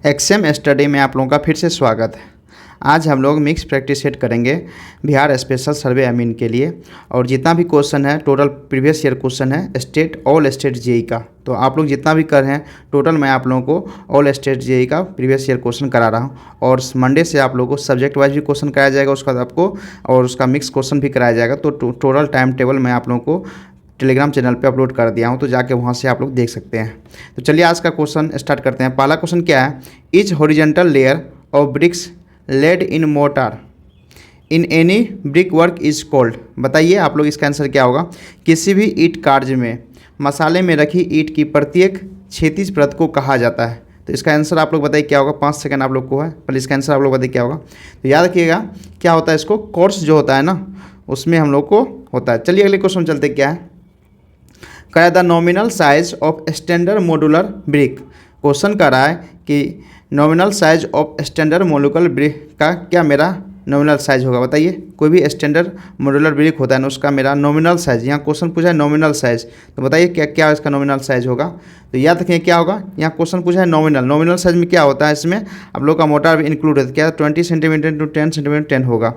XM study में आप लोगों का फिर से स्वागत है। आज हम लोग मिक्स प्रैक्टिस सेट करेंगे बिहार स्पेशल सर्वे अमीन के लिए। और जितना भी क्वेश्चन है टोटल प्रीवियस ईयर क्वेश्चन है स्टेट ऑल स्टेट जेई का। तो आप लोग जितना भी कर रहे हैं टोटल मैं आप लोगों को ऑल स्टेट जेई का प्रीवियस ईयर क्वेश्चन करा रहा हूँ। और मंडे से आप लोगों को सब्जेक्ट वाइज भी क्वेश्चन कराया जाएगा उसका आपको, और उसका मिक्स क्वेश्चन भी कराया जाएगा। तो टोटल टाइम टेबल मैं आप लोगों को टेलीग्राम चैनल पे अपलोड कर दिया हूँ, तो जाके वहाँ से आप लोग देख सकते हैं। तो चलिए आज का क्वेश्चन स्टार्ट करते हैं। पहला क्वेश्चन क्या है, each horizontal layer of bricks laid in mortar in any brick work is called. बताइए आप लोग इसका आंसर क्या होगा। किसी भी ईंट कार्य में मसाले में रखी ईंट की प्रत्येक क्षैतिज परत को कहा जाता है। तो इसका आंसर आप लोग बताइए क्या होगा। 5 सेकंड आप लोग को है, पहले इसका आंसर आप लोग बताइए क्या होगा। तो याद रखिएगा क्या होता है, इसको कोर्स जो होता है ना उसमें हम लोग को होता है। चलिए अगले क्वेश्चन चलते क्या है। क्या the nominal size of standard modular brick. Question कर रहा है कि nominal size of standard modular brick का क्या मेरा नॉमिनल साइज होगा। बताइए कोई भी स्टैंडर्ड मॉड्यूलर ब्रिक होता है ना उसका मेरा नॉमिनल साइज, यहाँ क्वेश्चन पूछा है नॉमिनल साइज, तो बताइए क्या क्या इसका नॉमिनल साइज होगा। तो याद रखें क्या होगा, यहाँ क्वेश्चन पूछा है नॉमिनल साइज में क्या होता है, इसमें आप लोग का मोटार भी इंक्लूड है। क्या 20 सेंटीमीटर टू 10 सेंटीमीटर 10 होगा।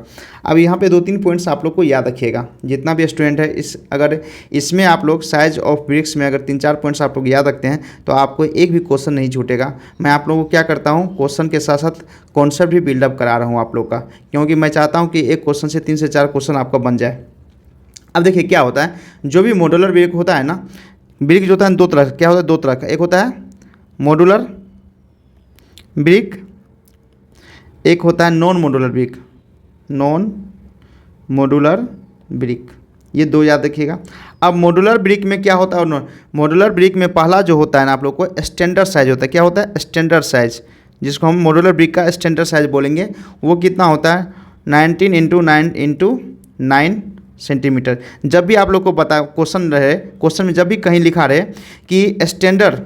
अब यहाँ पे 2-3 पॉइंट्स आप लोग को याद रखिएगा, जितना भी स्टूडेंट है इस अगर इसमें आप लोग साइज ऑफ ब्रिक्स में अगर 3-4 पॉइंट्स आप लोग याद रखते हैं तो आपको एक भी क्वेश्चन नहीं छूटेगा। मैं आप लोगों को क्या करता हूँ, क्वेश्चन के साथ साथ कॉन्सेप्ट भी बिल्डअप करा रहा हूँ आप लोग का, क्योंकि मैं चाहता हूँ कि एक क्वेश्चन से 3 से 4 क्वेश्चन आपका बन जाए। अब देखिए क्या होता है, जो भी मॉड्यूलर ब्रिक होता है ना, ब्रिक जो होता है दो तरह क्या होता है, दो तरह का। एक होता है मॉड्यूलर ब्रिक, एक होता है non modular brick. Non modular brick, ये दो याद रखिएगा। अब मॉड्यूलर ब्रिक में क्या होता है, मॉड्यूलर ब्रिक में पहला जो होता है ना आप लोग को स्टैंडर्ड साइज होता है। क्या होता है, स्टैंडर्ड साइज, जिसको हम मॉड्यूलर ब्रिक का स्टैंडर्ड साइज बोलेंगे। वो कितना होता है 19 × 9 × 9 सेंटीमीटर। जब भी आप लोग को पता क्वेश्चन रहे, क्वेश्चन में जब भी कहीं लिखा रहे कि स्टैंडर्ड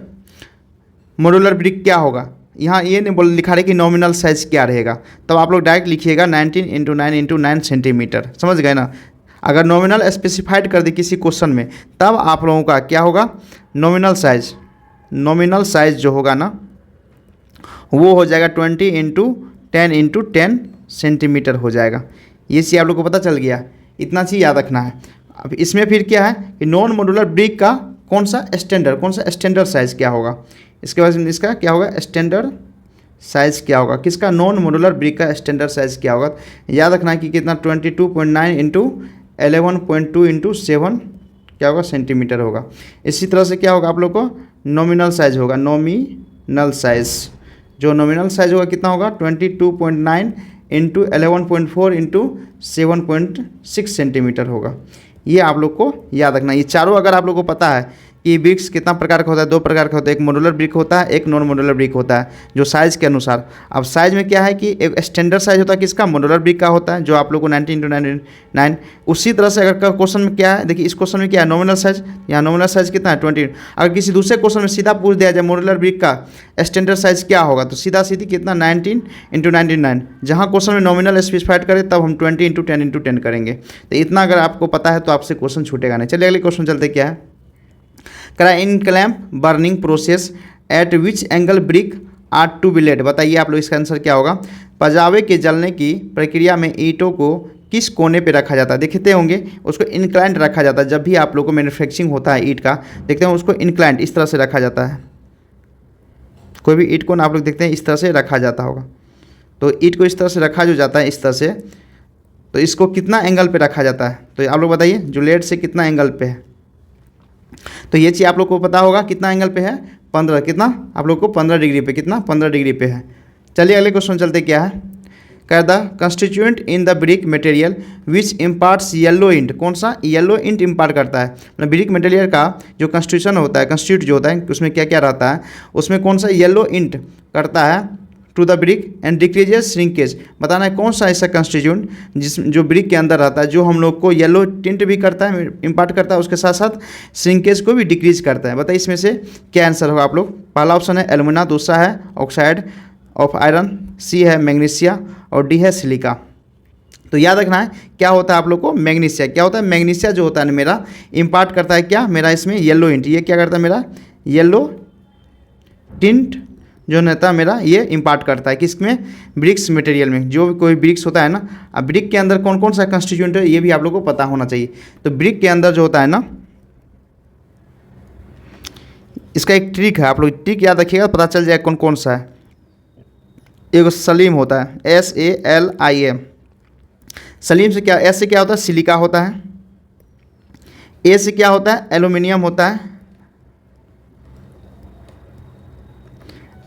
मॉड्यूलर ब्रिक क्या होगा, यहाँ ये नहीं बोल लिखा रहे कि नॉमिनल साइज क्या रहेगा, तब आप लोग डायरेक्ट लिखिएगा 19 × 9 × 9 सेंटीमीटर। समझ गए ना। अगर नॉमिनल स्पेसिफाइड कर दे किसी क्वेश्चन में तब आप लोगों का क्या होगा, नॉमिनल साइज। नॉमिनल साइज जो होगा ना वो हो जाएगा 20 × 10 × 10 सेंटीमीटर हो जाएगा। ये चीज़ आप लोग को पता चल गया, इतना चीज़ याद रखना है। अब इसमें फिर क्या है कि नॉन मॉड्यूलर ब्रिक का कौन सा स्टैंडर्ड साइज क्या होगा, इसके बाद इसका क्या होगा स्टैंडर्ड साइज क्या होगा, किसका नॉन मॉड्यूलर ब्रिक का स्टैंडर्ड साइज क्या होगा। याद रखना है कि कितना 22.9 × 11.2 × 7 क्या होगा सेंटीमीटर होगा। इसी तरह से क्या होगा आप लोग को नॉमिनल साइज होगा। नॉमिनल साइज जो नॉमिनल साइज होगा कितना होगा 22.9 × 11.4 × 7.6 सेंटीमीटर होगा। ये आप लोग को याद रखना। ये चारों अगर आप लोग को पता है कि ब्रिक्स कितना प्रकार का होता है, 2 प्रकार का होता है, एक मॉड्यूलर ब्रिक होता है, एक नॉन मॉड्यूलर ब्रिक होता है, जो साइज़ के अनुसार। अब साइज़ में क्या है कि एक स्टैंडर्ड साइज होता है किसका, मॉड्यूलर ब्रिक का होता है, जो आप लोग को 19 × 9 × 9। उसी तरह से अगर क्वेश्चन में क्या है, देखिए इस क्वेश्चन में क्या है नॉमिनल साइज, यहाँ नॉमिनल साइज कितना है 20। अगर किसी दूसरे क्वेश्चन में सीधा पूछ दिया जाए मॉड्यूलर ब्रिक का स्टैंडर्ड साइज क्या होगा, तो सीधा सीधी कितना 19 × 99। जहाँ क्वेश्चन में नॉमिनल स्पेसिफाइड करें तब हम 20 × 10 × 10 करेंगे। तो इतना अगर आपको पता है तो आपसे क्वेश्चन छूटेगा नहीं। चलिए अगले क्वेश्चन चलते क्या है। In clamp burning process at which angle brick are to be laid. बताइए आप लोग इसका आंसर क्या होगा। पजावे के जलने की प्रक्रिया में ईंटों को किस कोने पे रखा जाता है। देखते होंगे उसको इंक्लाइंट रखा जाता है। जब भी आप लोग को मैन्युफैक्चरिंग होता है ईंट का, देखते हैं उसको इंक्लाइंट इस तरह से रखा जाता है। कोई भी ईंट को ना आप लोग देखते हैं इस तरह से रखा जाता होगा। तो ईंट को इस तरह से रखा जो जाता है इस तरह से, तो इसको कितना एंगल पे रखा जाता है। तो आप लोग बताइए जो लेड से कितना एंगल पे है। तो ये चीज़ आप लोग को पता होगा कितना एंगल पे है 15, कितना आप लोग को 15 डिग्री पे, कितना 15 डिग्री पे है। चलिए अगले क्वेश्चन चलते क्या है। क्या the constituent in the brick material which imparts yellow int. कौन सा येलो इंट इम्पार्ट करता है, मतलब ब्रिक मटेरियल का जो कंस्टिट्यूशन होता है, कंस्टिट्यूट जो होता है उसमें क्या क्या रहता है, उसमें कौन सा येलो इंट करता है to the brick and decreases shrinkage. बताना है कौन सा ऐसा कंस्टिट्यूएंट जो ब्रिक के अंदर रहता है, जो हम लोग को येलो टिंट भी करता है, इम्पार्ट करता है, उसके साथ साथ श्रिंकेज को भी डिक्रीज करता है। बताइए इसमें से क्या आंसर होगा आप लोग। पहला ऑप्शन है एल्यूमिना, दूसरा है ऑक्साइड ऑफ आयरन, सी है मैग्नीशिया और डी है सिलिका। तो याद रखना है क्या होता है आप लोग को मैग्नीशिया। क्या होता है मैग्नीशिया जो होता है मेरा इम्पार्ट करता है क्या मेरा इसमें येलो इंट। ये क्या करता है मेरा येलो टिंट जो रहता है मेरा ये इम्पार्ट करता है किसमें, ब्रिक्स मटेरियल में। जो भी कोई ब्रिक्स होता है ना, अब ब्रिक के अंदर कौन कौन सा कंस्टिट्यूएंट है ये भी आप लोग को पता होना चाहिए। तो ब्रिक के अंदर जो होता है ना, इसका एक ट्रिक है, आप लोग ट्रिक याद रखिएगा, पता चल जाए कौन कौन सा है। एक सलीम होता है, SALIM। सलीम से क्या, एस से क्या होता है, सिलिका होता है। ए से क्या होता है, एल्यूमिनियम होता है।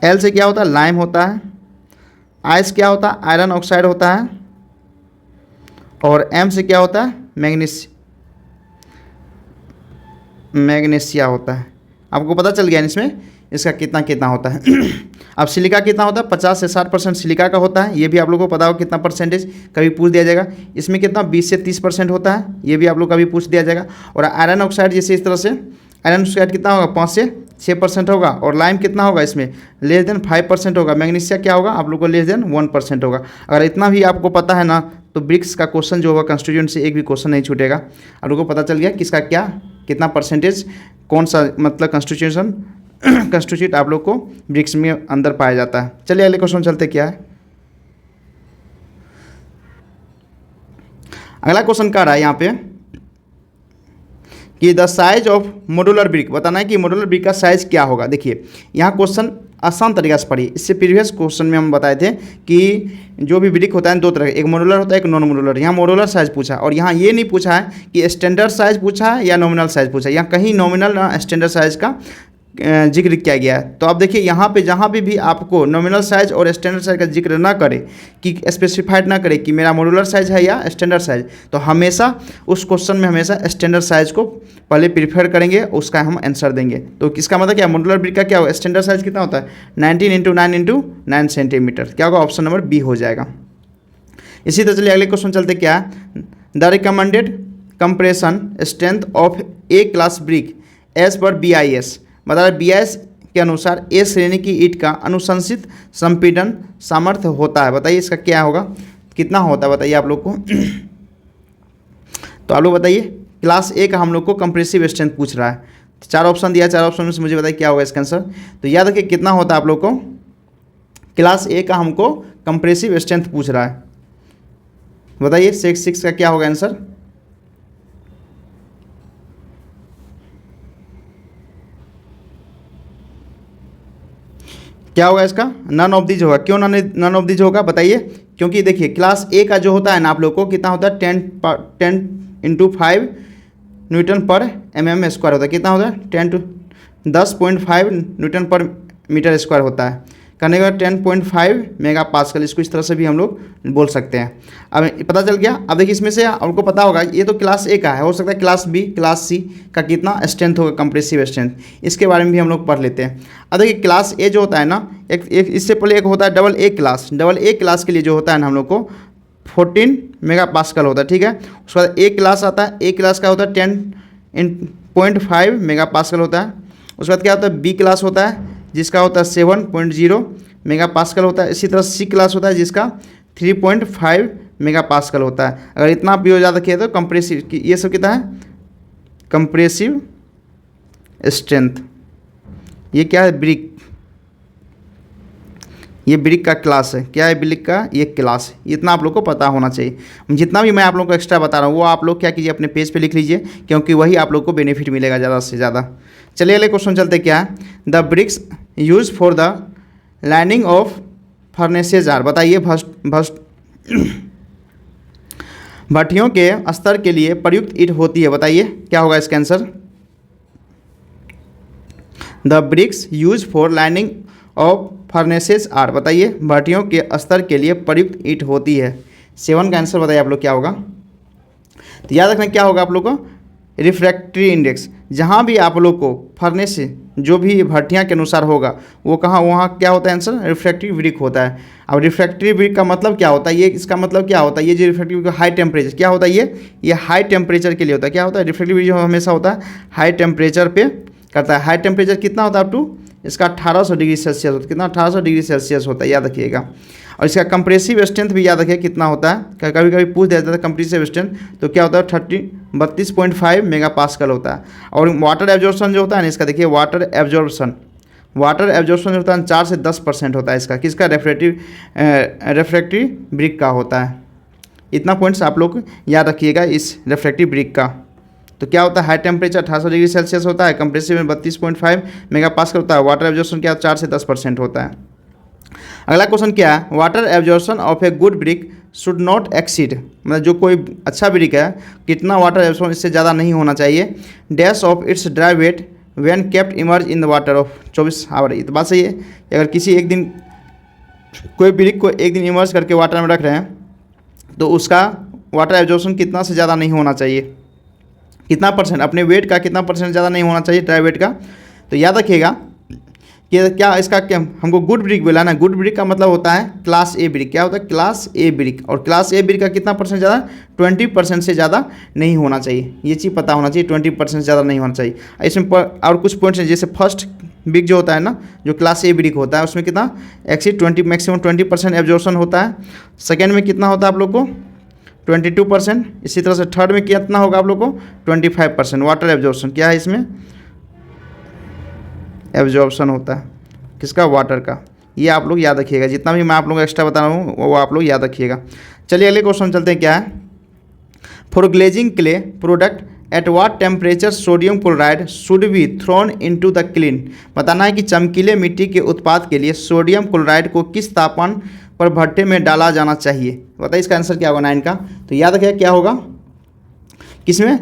एल से क्या होता है, लाइम होता है। आई से क्या होता है, आयरन ऑक्साइड होता है। और एम से क्या होता है, मैग्नीशिया होता है। आपको पता चल गया इसमें इसका कितना कितना होता है। अब सिलिका कितना होता है, 50 से 60% सिलिका का होता है, ये भी आप लोगों को पता हो कितना परसेंटेज, कभी पूछ दिया जाएगा। इसमें कितना 20 से 30% होता है, ये भी आप लोग कभी पूछ दिया जाएगा। और आयरन ऑक्साइड जैसे इस तरह से, आयरन ऑक्साइड कितना होगा, 5 से 6% होगा। और लाइम कितना होगा, इसमें लेस देन 5% होगा। मैग्नीशिया क्या होगा, आप लोग को लेस देन 1% होगा। अगर इतना भी आपको पता है ना, तो ब्रिक्स का क्वेश्चन जो होगा कंस्टिट्यूएंट से एक भी क्वेश्चन नहीं छूटेगा। आप लोग को पता चल गया किसका क्या कितना परसेंटेज, कौन सा मतलब कंस्टिट्यूट आप लोग को ब्रिक्स में अंदर पाया जाता है। चलिए अगले क्वेश्चन चलते, क्या है अगला क्वेश्चन कह रहा है यहाँ पे कि the size of modular brick, बताना है कि मॉड्यूलर ब्रिक का साइज क्या होगा। देखिए यहाँ क्वेश्चन आसान तरीका से पढ़िए। इससे प्रीवियस क्वेश्चन में हम बताए थे कि जो भी ब्रिक होता है दो तरह का, एक मॉड्यूलर होता है, एक नॉन मॉड्यूलर। यहाँ मॉड्यूलर साइज पूछा और यहाँ ये नहीं पूछा है कि स्टैंडर्ड साइज पूछा है या नॉमिनल साइज पूछा है। यहाँ कहीं नॉमिनल स्टैंडर्ड साइज का जिक्र किया गया है। तो अब देखिए यहाँ पे जहाँ पे भी आपको नॉमिनल साइज और स्टैंडर्ड साइज का जिक्र ना करे, कि स्पेसिफाइड ना करे कि मेरा मॉड्यूलर साइज है या स्टैंडर्ड साइज, तो हमेशा उस क्वेश्चन में हमेशा स्टैंडर्ड साइज को पहले प्रीफर करेंगे, उसका हम आंसर देंगे। तो इसका मतलब क्या, मॉड्यूलर ब्रिक का क्या होगा, स्टैंडर्ड साइज कितना होता है, 19 × 9 × 9 सेंटीमीटर। क्या होगा, ऑप्शन नंबर बी हो जाएगा। इसी तरह चलिए अगले क्वेश्चन चलते, क्या है the recommended compression strength of A class brick as per BIS, मतलब BIS के अनुसार ए श्रेणी की ईंट का अनुशंसित संपीड़न सामर्थ्य होता है। बताइए इसका क्या होगा, कितना होता है बताइए आप लोग को। तो आप लोग बताइए, क्लास ए का हम लोग को कंप्रेसिव स्ट्रेंथ पूछ रहा है। 4 ऑप्शन दिया, 4 ऑप्शन में से मुझे बताइए क्या होगा इसका आंसर। तो याद रखिए कितना होता है आप लोग को, क्लास ए का हमको कंप्रेसिव स्ट्रेंथ पूछ रहा है। बताइए 6 का क्या होगा आंसर। क्या होगा इसका, नन ऑफ दीज होगा। क्यों नन ऑफ दीज होगा बताइए, क्योंकि देखिए क्लास ए का जो होता है ना आप लोग को कितना होता है, 10 × 5 न्यूटन पर mm² होता है। कितना होता है, 10.5 न्यूटन पर मीटर स्क्वायर होता है। करने के बाद 10.5 मेगापास्कल, इसको इस तरह से भी हम लोग बोल सकते हैं। अब पता चल गया। अब देखिए इसमें से आपको पता होगा ये तो क्लास ए का है, हो सकता है क्लास बी क्लास सी का कितना स्ट्रेंथ होगा, कंप्रेसिव स्ट्रेंथ, इसके बारे में भी हम लोग पढ़ लेते हैं। अब देखिए क्लास ए जो होता है ना, एक इससे पहले एक होता है double A class. Double A class के लिए जो होता है ना हम लोग को 14 मेगापास्कल होता है, ठीक है। उसके बाद ए क्लास आता है, ए क्लास का होता है 10.5 मेगापास्कल होता है। उसके बाद क्या होता है, बी क्लास होता है जिसका होता है 7.0 मेगापास्कल होता है। इसी तरह सी क्लास होता है जिसका 3.5 मेगापास्कल होता है। अगर इतना भी हो जाता है तो कंप्रेसिव, ये सब कितना है, कंप्रेसिव स्ट्रेंथ। ये क्या है, ब्रिक, ये ब्रिक का क्लास है। क्या है, ब्रिक का ये क्लास है। इतना आप लोग को पता होना चाहिए। जितना भी मैं आप लोगों को एक्स्ट्रा बता रहा हूँ वो आप लोग क्या कीजिए, अपने पेज पे लिख लीजिए, क्योंकि वही आप लोग को बेनिफिट मिलेगा ज़्यादा से ज़्यादा। चलिए अगले क्वेश्चन चलते, क्या है the bricks use for the lining of furnaces are. बताइए भट्टियों के स्तर के लिए प्रयुक्त ईंट होती है। बताइए क्या होगा इसका answer. The bricks use for lining of furnaces are, बताइए भट्टियों के स्तर के लिए प्रयुक्त ईंट होती है। 7 का आंसर बताइए आप लोग क्या होगा। तो याद रखना क्या होगा आप लोग को, रिफ्रैक्टरी इंडेक्स। जहाँ भी आप लोग को फर्नेस जो भी भट्टियाँ के अनुसार होगा वो कहाँ, वहाँ क्या होता है आंसर, रिफ्रैक्टरी ब्रिक होता है। अब रिफ्रैक्टरी ब्रिक का मतलब क्या होता है, ये इसका मतलब क्या होता है, ये जो रिफ्रैक्टरी ब्रिक हाई टेम्परेचर, क्या होता है ये हाई टेम्परेचर के लिए होता है। क्या होता है, रिफ्रैक्टरी ब्रिक जो हमेशा होता है हाई टेम्परेचर पे करता है। हाई टेम्परेचर कितना होता है, अप टू इसका 1800 डिग्री सेल्सियस होता है। कितना, 1800 डिग्री सेल्सियस होता है, याद रखिएगा। और इसका कंप्रेसिव स्ट्रेंथ भी याद रखिए कितना होता है। कभी कभी पूछ देता है कंप्रेसिव स्ट्रेंथ, तो क्या होता है 32.5 मेगापास्कल होता है। और वाटर एब्जॉर्प्शन जो होता है ना इसका, देखिए वाटर एब्जॉर्प्शन वाटर एब्जॉर्प्शन होता है 4 से 10% होता है इसका, किसका, रेफ्रेक्टिव ब्रिक का होता है। इतना पॉइंट्स आप लोग याद रखिएगा इस रेफ्रेक्टिव ब्रिक का। तो क्या होता है, हाई टेम्परेचर 1800 डिग्री सेल्सियस होता है, कंप्रेसिव में 32.5 मेगापास्कल होता है, वाटर एब्जॉर्प्शन क्या 4 से 10% होता है। अगला क्वेश्चन क्या है, water absorption of a good brick should not exceed, मतलब जो कोई अच्छा ब्रिक है कितना वाटर एब्जॉर्प्शन इससे ज़्यादा नहीं होना चाहिए, dash of its dry weight when kept immerse in the water of 24 hour. ये तो बात सही है, अगर किसी एक दिन कोई ब्रिक को एक दिन इमर्ज करके वाटर में रख रहे हैं तो उसका वाटर एब्जॉर्प्शन कितना से ज़्यादा नहीं होना चाहिए, कितना परसेंट, अपने वेट का कितना परसेंट ज़्यादा नहीं होना चाहिए, ड्राई वेट का। तो याद रखिएगा कि क्या इसका क्या हमको गुड ब्रिक बोला ना, गुड ब्रिक का मतलब होता है क्लास ए ब्रिक। क्या होता है, क्लास ए ब्रिक, और क्लास ए ब्रिक का कितना परसेंट ज़्यादा, 20% से ज़्यादा नहीं होना चाहिए, ये चीज़ पता होना चाहिए, 20% ज़्यादा नहीं होना चाहिए। इसमें और कुछ पॉइंट्स हैं, जैसे फर्स्ट ब्रिक जो होता है ना, जो क्लास ए ब्रिक होता है उसमें कितना एक्सीड 20 मैक्सिमम 20% एब्जॉर्प्शन होता है। सेकेंड में कितना होता है आप लोग को 22%, इसी तरह से थर्ड में कितना होगा आप लोग को 25% वाटर एब्जॉर्प्शन क्या है इसमें एब्जॉर्प्शन होता है, किसका, वाटर का। ये आप लोग याद रखिएगा, जितना भी मैं आप लोगों को एक्स्ट्रा बता रहा हूँ वो आप लोग याद रखिएगा। चलिए अगले क्वेश्चन चलते हैं, क्या है, for glazing clay product at what temperature sodium chloride should be thrown into the clean. बताना है कि चमकीले मिट्टी के उत्पाद के लिए सोडियम क्लोराइड को किस तापमान पर भट्टे में डाला जाना चाहिए। बताइए इसका आंसर क्या होगा 9 का। तो याद रखिएगा क्या होगा, किसमें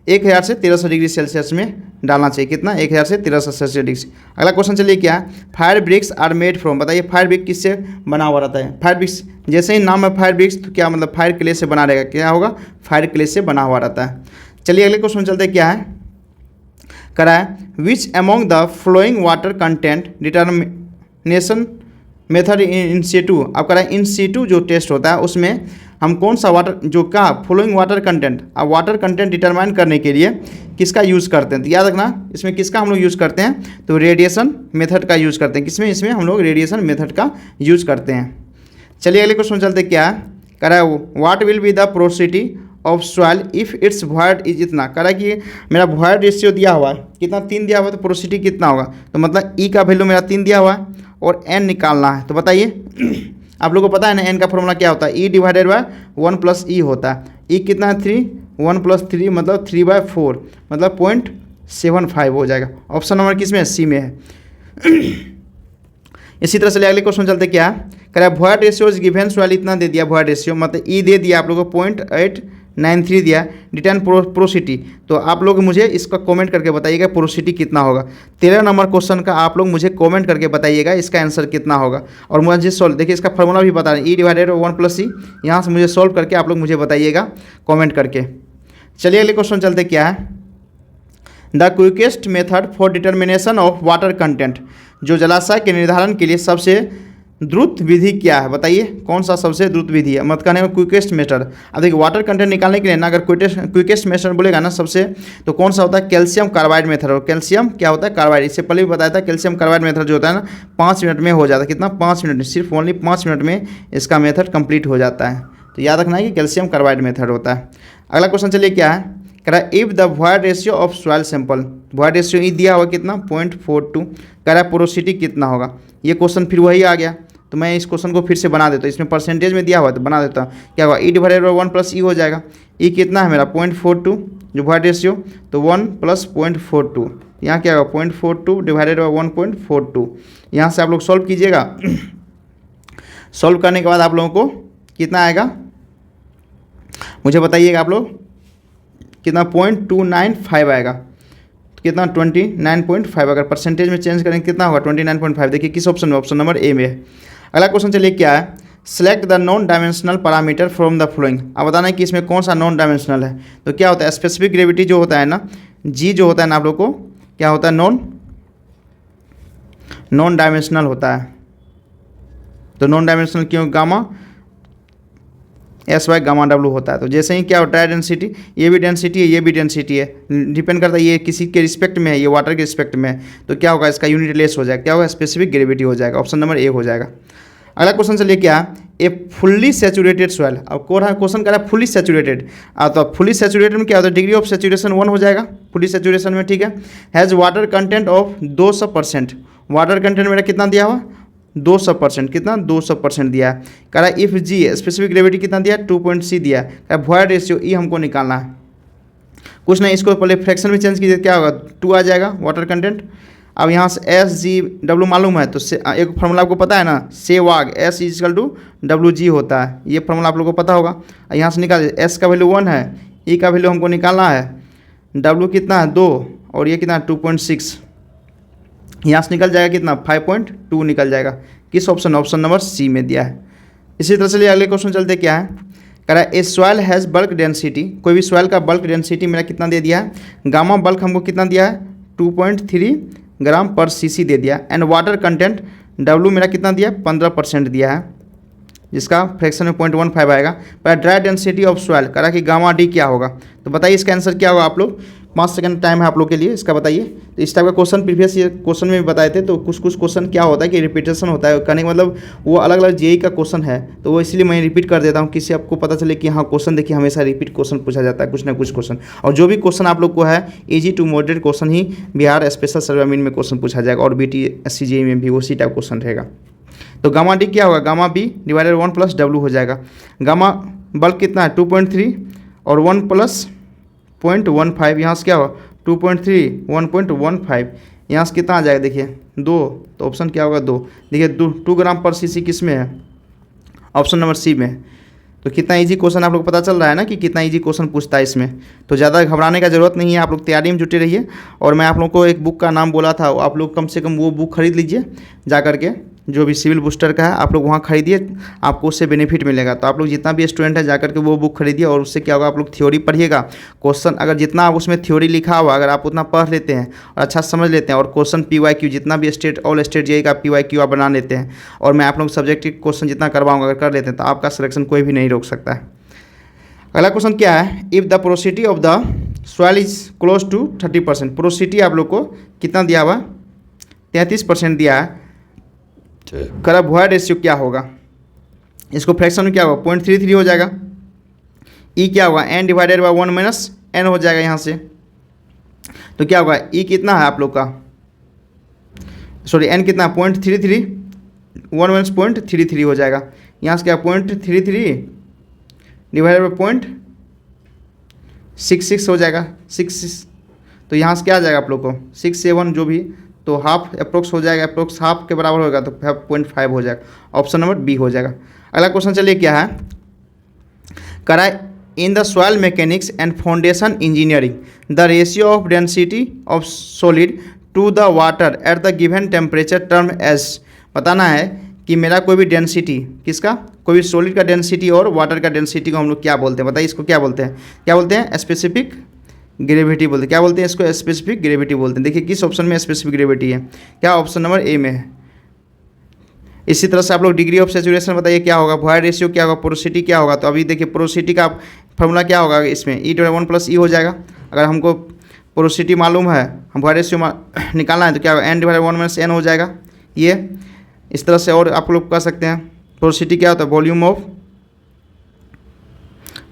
1000 से 1300 डिग्री सेल्सियस में डालना चाहिए, कितना 1000 से 1300 डिग्री। अगला क्वेश्चन चलिए क्या है, fire bricks are made from. बताइए फायर ब्रिक किससे बना हुआ रहता है, फायर ब्रिक्स जैसे ही नाम है फायर ब्रिक्स तो क्या मतलब फायर क्ले से बना रहेगा, क्या होगा, फायर क्ले से बना हुआ रहता है। चलिए अगले क्वेश्चन चलते क्या है, करा है which among the following water content determination method in situ. अब करा इन सीटू जो टेस्ट होता है उसमें हम कौन सा वाटर जो का फ्लोइंग वाटर कंटेंट, अब वाटर कंटेंट डिटरमाइन करने के लिए किसका यूज़ करते हैं। तो याद रखना इसमें किसका हम लोग यूज़ करते हैं, तो रेडिएशन मेथड का यूज़ करते हैं। किसमें, इसमें हम लोग रेडिएशन मेथड का यूज़ करते हैं। चलिए अगले क्वेश्चन चलते क्या है, करा है what will be the porosity of soil if it's void is इतना। करा कि मेरा वॉइड रेशियो दिया हुआ है कितना 3 दिया हुआ है, तो पोरोसिटी कितना होगा, तो मतलब ई का वैल्यू मेरा 3 दिया हुआ है और एन निकालना है। तो बताइए आप लोगों को पता है ना एन का फॉर्मूला क्या होता है, ई डिवाइडेड बाय 1 प्लस ई होता है। ई कितना है 3, 1 प्लस 3 मतलब 3/4 मतलब 0.75 हो जाएगा। ऑप्शन नंबर किस में है, सी में है। इसी तरह से अगले क्वेश्चन चलते क्या है, कह रहा है void ratio is given soil इतना दे दिया, वॉइड रेशियो मतलब ई दे दिया आप लोगों को 0.893 दिया, डिटर्न पोरोसिटी। तो आप लोग मुझे इसका कमेंट करके बताइएगा पोरोसिटी कितना होगा। 13 नंबर क्वेश्चन का आप लोग मुझे कमेंट करके बताइएगा इसका आंसर कितना होगा। और मुझे सॉल्व देखिए इसका फॉर्मूला भी बता रहे हैं, ई डिवाइडेड 1 प्लस ई, यहाँ से मुझे सॉल्व करके आप लोग मुझे बताइएगा कॉमेंट करके। चलिए अगले क्वेश्चन चलते क्या है, the quickest method for determination of water content. जो जलाशय के निर्धारण के लिए सबसे द्रुत विधि क्या है, बताइए कौन सा सबसे द्रुत विधि है, मत कहने का क्विकेस्ट मेथड। अब देखिए वाटर कंटेंट निकालने के लिए ना अगर क्विकेस्ट मेथड बोलेगा ना सबसे, तो कौन सा होता है, कैल्शियम कार्बाइड मेथड। और कैल्शियम क्या होता है, कार्बाइड। इससे पहले भी बताया था कैल्शियम कार्बाइड मेथड जो होता है ना 5 मिनट में हो जाता है, कितना 5 मिनट में, सिर्फ ओनली 5 मिनट में इसका मेथड कंप्लीट हो जाता है। तो याद रखना है कि कैल्शियम कार्बाइड मेथड होता है। अगला क्वेश्चन चलिए क्या है, कह रहा है if the void ratio of soil sample, void ratio ई दिया हुआ कितना 0.42, कह रहा है पोरोसिटी कितना होगा। ये क्वेश्चन फिर वही आ गया, तो मैं इस क्वेश्चन को फिर से बना देता हूँ, इसमें परसेंटेज में दिया हुआ है तो बना देता हूँ। क्या होगा, ई डिवाइडेड बाय 1 प्लस ई हो जाएगा। ई कितना है मेरा 0.42 जो वॉइड रेशियो, तो 1 प्लस 0.42, यहाँ क्या होगा 0.42 डिवाइडेड बाय 1.42। यहाँ से आप लोग सॉल्व कीजिएगा। सॉल्व करने के बाद आप लोगों को कितना आएगा मुझे बताइएगा आप लोग, कितना 0.295 आएगा, तो कितना 29.5। अगर परसेंटेज में चेंज करेंगे कितना होगा 29.5। देखिए किस ऑप्शन में, ऑप्शन नंबर ए में है। अगला क्वेश्चन चलिए क्या है, select the non dimensional parameter from the flowing. अब बताना है कि इसमें कौन सा नॉन डायमेंशनल है। तो क्या होता है, स्पेसिफिक ग्रेविटी जो होता है ना, जी जो होता है ना आप लोग को क्या होता है, नॉन डायमेंशनल होता है। तो नॉन डायमेंशनल क्यों, गामा S/G होता है। तो जैसे ही क्या होता है डेंसिटी, ये भी डेंसिटी है, ये भी डेंसिटी है, डिपेंड करता है ये किसी के रिस्पेक्ट में है, ये वाटर के रिस्पेक्ट में है, तो क्या होगा इसका यूनिट लेस हो जाएगा, क्या होगा स्पेसिफिक ग्रेविटी हो जाएगा। ऑप्शन नंबर ए हो जाएगा। अगला क्वेश्चन चलिए क्या, ए फुल्ली सेचुरेटेड सॉइल। अब क्वेश्चन कर रहा है फुल्ली सेचुरेटेड, तो फुल्ली सेचुरेटेड में क्या होता है, डिग्री ऑफ सेचुरेशन 1 हो जाएगा फुल्ली सेचुरेशन में, ठीक है। Has water content of 200%, water content मेरा कितना दिया हुआ 200%, कितना 200% दिया है। कह रहा है इफ़ जी स्पेसिफिक ग्रेविटी कितना दिया है 2.c दिया है। वॉइड रेशियो ई हमको निकालना है, कुछ नहीं, इसको पहले फ्रैक्शन में चेंज कीजिए, क्या होगा 2 आ जाएगा वाटर कंटेंट। अब यहाँ से एस जी डब्लू मालूम है तो एक फार्मूला आपको पता है ना, सेवाग S equal to W G होता है, ये फार्मूला आप लोगों को पता होगा। यहाँ से निकाल, एस का वैल्यू 1 है, ई का वैल्यू हमको निकालना है, डब्लू कितना है 2 और ये कितना 2.6, यहाँ से निकल जाएगा कितना 5.2 निकल जाएगा। किस ऑप्शन, ऑप्शन नंबर सी में दिया है। इसी तरह से अगले क्वेश्चन चलते क्या है, कह रहा है ए सॉइल हैज़ बल्क डेंसिटी, कोई भी सॉइल का बल्क डेंसिटी मेरा कितना दे दिया है, गामा बल्क हमको कितना दिया है 2.3 ग्राम पर सीसी दे दिया, एंड वाटर कंटेंट डब्लू मेरा कितना दिया 15% दिया है, जिसका फ्रैक्शन में 0.15 आएगा। पर ड्राई डेंसिटी ऑफ सॉइल कह रहा है कि गामा डी क्या होगा, तो बताइए इसका आंसर क्या होगा। आप लोग 5 सेकंड टाइम है आप लोग के लिए, इसका बताइए। तो इस टाइप का क्वेश्चन प्रीवियस ईयर क्वेश्चन में भी बताए थे, तो कुछ क्वेश्चन क्या होता है कि रिपीटेशन होता है, कहने का मतलब वो अलग अलग जेई का क्वेश्चन है, तो वो इसलिए मैं रिपीट कर देता हूँ, किसी आपको पता चले कि हाँ क्वेश्चन देखिए हमेशा रिपीट क्वेश्चन पूछा जाता है, कुछ ना कुछ क्वेश्चन। और जो भी क्वेश्चन आप लोग को है ईजी टू मॉडरेट क्वेश्चन ही बिहार स्पेशल सर्वे अमीन में क्वेश्चन पूछा जाएगा, और BTSC जेई में भी उसी टाइप क्वेश्चन रहेगा। तो गामा डी क्या होगा, गामा बी डिवाइडेड 1 + W हो जाएगा। गामा बल्क कितना है 2.3 और 1 + 0.15, यहाँ से क्या होगा 2.3 1.15, यहाँ से कितना आ जाएगा देखिए 2, तो ऑप्शन क्या होगा 2। देखिए 2 ग्राम पर सीसी किस में है, ऑप्शन नंबर सी में। तो कितना इजी क्वेश्चन आप लोग को पता चल रहा है ना कि कितना इजी क्वेश्चन पूछता है इसमें, तो ज़्यादा घबराने का ज़रूरत नहीं है, आप लोग तैयारी में जुटे रहिए। और मैं आप लोग को एक बुक का नाम बोला था, आप लोग कम से कम वो बुक खरीद लीजिए जा करके, जो भी सिविल बूस्टर का है आप लोग वहाँ खरीदिए, आपको उससे बेनिफिट मिलेगा। तो आप लोग जितना भी स्टूडेंट है जाकर के वो बुक खरीदिए, और उससे क्या होगा आप लोग थ्योरी पढ़िएगा। क्वेश्चन अगर जितना आप उसमें थ्योरी लिखा हुआ अगर आप उतना पढ़ लेते हैं और अच्छा समझ लेते हैं, और क्वेश्चन PYQ जितना भी ऑल स्टेट जेईई का PYQ आप बना लेते हैं, और मैं आप लोग सब्जेक्टिव क्वेश्चन जितना करवाऊँगा अगर कर लेते हैं, तो आपका सिलेक्शन कोई भी नहीं रोक सकता है। अगला क्वेश्चन क्या है, if the porosity of the soil is close to 30%, porosity आप लोग को कितना दिया हुआ 33% दिया है। करा वॉइड रेशियो क्या होगा, इसको फ्रैक्शन में क्या होगा 0.33 हो जाएगा। ई क्या होगा n डिवाइडेड बाई 1 - n हो जाएगा यहाँ से, तो क्या होगा ई कितना है आप लोग का, सॉरी n कितना 0.33, 1 - 0.33 हो जाएगा। यहाँ से क्या 0.33 डिवाइडेड बाई 0.66 हो जाएगा, 66। तो यहाँ से क्या आ जाएगा आप लोग को 67 जो भी, तो हाफ अप्रोक्स हो जाएगा, अप्रोक्स हाफ के बराबर होगा, तो 0.5 हो जाएगा, ऑप्शन नंबर बी हो जाएगा। अगला क्वेश्चन चलिए क्या है, करा in the soil mechanics and foundation engineering the ratio of density of solid to the water at the given temperature term as. बताना है कि मेरा कोई भी डेंसिटी, किसका, कोई भी सॉलिड का डेंसिटी और वाटर का डेंसिटी को हम लोग क्या बोलते हैं, बताइए इसको क्या बोलते हैं, क्या बोलते हैं स्पेसिफिक ग्रेविटी बोलते हैं। क्या बोलते हैं इसको, स्पेसिफिक ग्रेविटी बोलते हैं। देखिए किस ऑप्शन में स्पेसिफिक ग्रेविटी है, क्या ऑप्शन नंबर ए में है। इसी तरह से आप लोग डिग्री ऑफ सेचुरेशन बताइए क्या होगा, वॉइड रेशियो क्या होगा, पोरोसिटी क्या होगा। तो अभी देखिए पोरोसिटी का फॉर्मूला क्या होगा, इसमें E/1 + E हो जाएगा। अगर हमको पोरोसिटी मालूम है, हम वॉइड रेशियो निकालना है, तो क्या होगा n डिवाइडेड 1 - n हो जाएगा। ये इस तरह से और आप लोग कर सकते हैं। पोरोसिटी क्या होता है, volume of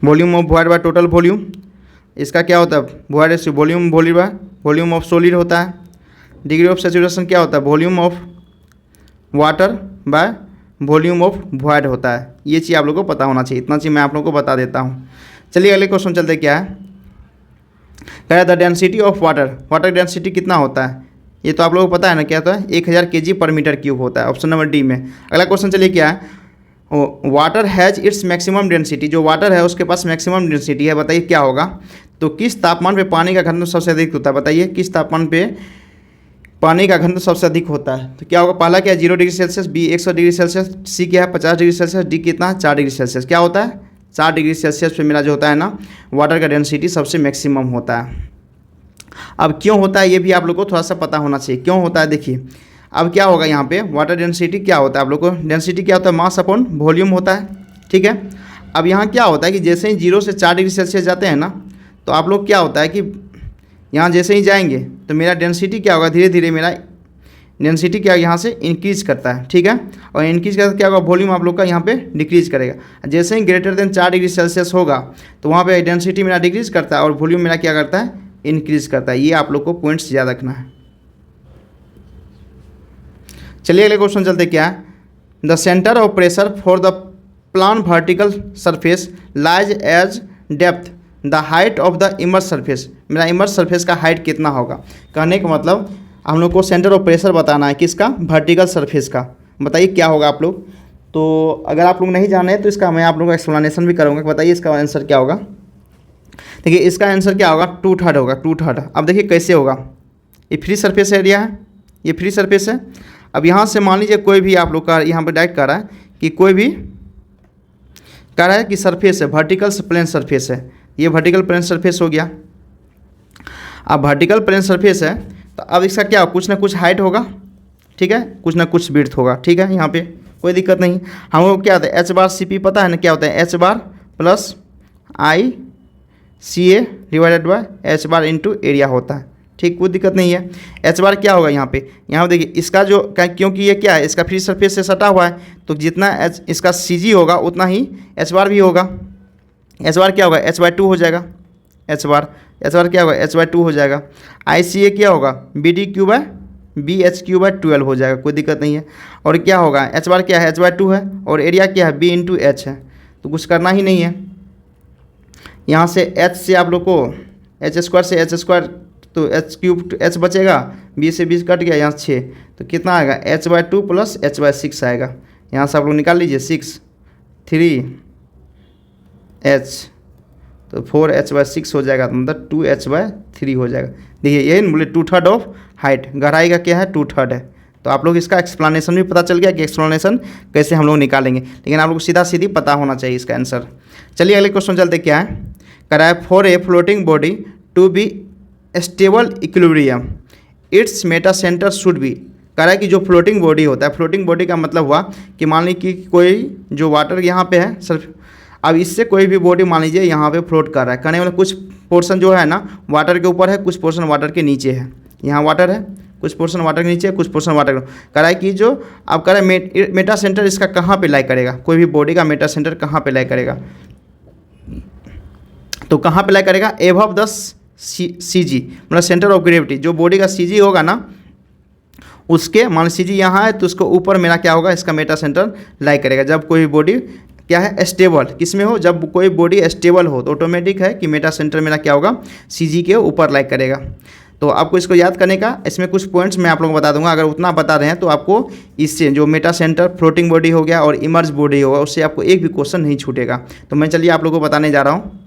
void by total volume. इसका क्या होता है void ratio, volume of solid होता है। डिग्री ऑफ सेचुरेशन क्या होता है, volume of water by volume of void होता है। ये चीज़ आप लोगों को पता होना चाहिए, इतना चीज़ मैं आप लोगों को बता देता हूँ। चलिए अगले क्वेश्चन चलते क्या है, कह रहा है the density of water density कितना होता है। ये तो आप लोगों को पता है ना, क्या होता है 1000 kg/m³ होता है, ऑप्शन नंबर डी में। अगला क्वेश्चन चलिए क्या है, water has its maximum density, जो वाटर है उसके पास मैक्सिमम डेंसिटी है, बताइए क्या होगा। तो किस तापमान पे पानी का घनत्व सबसे अधिक होता है, बताइए किस तापमान पे पानी का घनत्व सबसे अधिक होता है। तो क्या होगा, पहला क्या है 0 degree celsius, B 100 degree celsius, C क्या है 50 डिग्री सेल्सियस, डी कितना है 4 डिग्री सेल्सियस। क्या होता है 4 डिग्री सेल्सियस पे मेरा जो होता है ना वाटर का डेंसिटी सबसे मैक्सिमम होता है। अब क्यों होता है ये भी आप लोग को थोड़ा सा पता होना चाहिए, क्यों होता है। देखिए अब क्या होगा यहाँ पे वाटर डेंसिटी क्या होता है, आप लोग को डेंसिटी क्या होता है, मास अपॉन वॉल्यूम होता है, ठीक है। अब यहाँ क्या होता है कि जैसे ही 0 से 4 डिग्री सेल्सियस जाते हैं ना, तो आप लोग क्या होता है कि यहाँ जैसे ही जाएंगे तो मेरा डेंसिटी क्या होगा, धीरे धीरे मेरा डेंसिटी क्या यहाँ से इंक्रीज करता है, ठीक है। और इंक्रीज करता क्या होगा, वॉल्यूम आप लोग का यहाँ पे डिक्रीज करेगा। जैसे ही ग्रेटर देन 4 डिग्री सेल्सियस होगा तो वहाँ पे डेंसिटी मेरा डिक्रीज करता है और वॉल्यूम मेरा क्या करता है, इंक्रीज करता है। ये आप लोग को पॉइंट्स याद रखना है। चलिए अगले क्वेश्चन चलते क्या है। The centre of pressure for the plane vertical surface lies as depth the height of the immerse surface. मेरा इमर्स सरफेस का हाइट कितना होगा, कहने का मतलब हम लोग को सेंटर ऑफ प्रेशर बताना है किसका, वर्टिकल सरफेस का। बताइए क्या होगा आप लोग। तो अगर आप लोग नहीं जाने तो इसका मैं आप लोगों को एक्सप्लेनेशन भी करूँगा। बताइए इसका आंसर क्या होगा। देखिए इसका आंसर क्या होगा, 2/3 होगा, 2/3। अब देखिए कैसे होगा, ये फ्री सरफेस एरिया है, ये फ्री सरफेस है। अब यहाँ से मान लीजिए कोई भी आप लोग का यहाँ पर डायरेक्ट कर रहा है कि कोई भी कह रहा है कि सरफेस है, वर्टिकल प्लेन सरफेस है, ये वर्टिकल प्लेन सरफेस हो गया। अब वर्टिकल प्लेन सरफेस है तो अब इसका क्या कुछ ना कुछ हाइट होगा, ठीक है, कुछ ना कुछ विड्थ होगा, ठीक है। यहाँ पे कोई दिक्कत नहीं। हम लोग क्या होता है एच बार सी पी पता है ना, क्या होता है H bar plus I C A divided by H bar into area होता है, ठीक, कोई दिक्कत नहीं है। एच बार क्या होगा यहाँ पे देखिए इसका जो क्योंकि ये क्या है इसका फ्री सरफेस से सटा हुआ है तो जितना एच इसका सी जी होगा उतना ही एच बार भी होगा। एच बार क्या होगा h/2 हो जाएगा, एच बार क्या होगा h/2 हो जाएगा। आई सी ए क्या होगा BH/12 हो जाएगा, कोई दिक्कत नहीं है। और क्या होगा एच बार क्या है h/2 है और एरिया क्या है B/H है, तो कुछ करना ही नहीं है। यहाँ से h से आप लोग को h² से h² तो h³ h बचेगा, 20 से 20 कट गया, यहाँ 6 तो कितना आएगा h/2 प्लस h/6 आएगा। यहाँ से आप लोग निकाल लीजिए 6 3 h तो 4h/6 हो जाएगा, मतलब 2h/3 हो जाएगा। देखिए यही बोले 2/3 ऑफ हाइट, गहराई का क्या है 2/3 है। तो आप लोग इसका एक्सप्लेनेशन भी पता चल गया कि एक्सप्लेनेशन कैसे हम लोग निकालेंगे, लेकिन आप लोग को सीधा सीधी पता होना चाहिए इसका आंसर। चलिए अगले क्वेश्चन चलते क्या है, कह रहा है for a floating body to be stable equilibrium its meta centre should be. कह रहा है कि जो फ्लोटिंग बॉडी होता है, फ्लोटिंग बॉडी का मतलब हुआ कि मान लीजिए कि कोई जो वाटर यहाँ पे है सिर्फ, अब इससे कोई भी बॉडी मान लीजिए यहाँ पे फ्लोट कर रहा है, कहने वाला कुछ पोर्शन जो है ना वाटर के ऊपर है, कुछ पोर्शन वाटर के नीचे है। यहाँ वाटर है, कुछ पोर्शन वाटर के नीचे है, कुछ पोर्शन वाटर कह रहा है कि जो अब कह रहा है मेटा सेंटर इसका कहाँ पे लाई करेगा, कोई भी बॉडी का मेटा सेंटर कहाँ पे लाई करेगा, तो कहाँ पे लाई करेगा एबव द सी जी, मतलब सेंटर ऑफ ग्रेविटी। जो बॉडी का सी जी होगा ना उसके मान सी जी यहाँ है तो उसको ऊपर मेरा क्या होगा इसका मेटा सेंटर लाई करेगा। जब कोई बॉडी क्या है स्टेबल किस में हो, जब कोई बॉडी स्टेबल हो तो ऑटोमेटिक है कि मेटा सेंटर मेरा क्या होगा सी जी के ऊपर लाई करेगा। तो आपको इसको याद करने का इसमें कुछ पॉइंट्स मैं आप लोगों को बता दूंगा। अगर उतना बता रहे हैं तो आपको इससे जो मेटा सेंटर फ्लोटिंग बॉडी हो गया और इमर्ज बॉडी होगा उससे आपको एक भी क्वेश्चन नहीं छूटेगा। तो मैं चलिए आप लोगों को बताने जा रहा हूँ।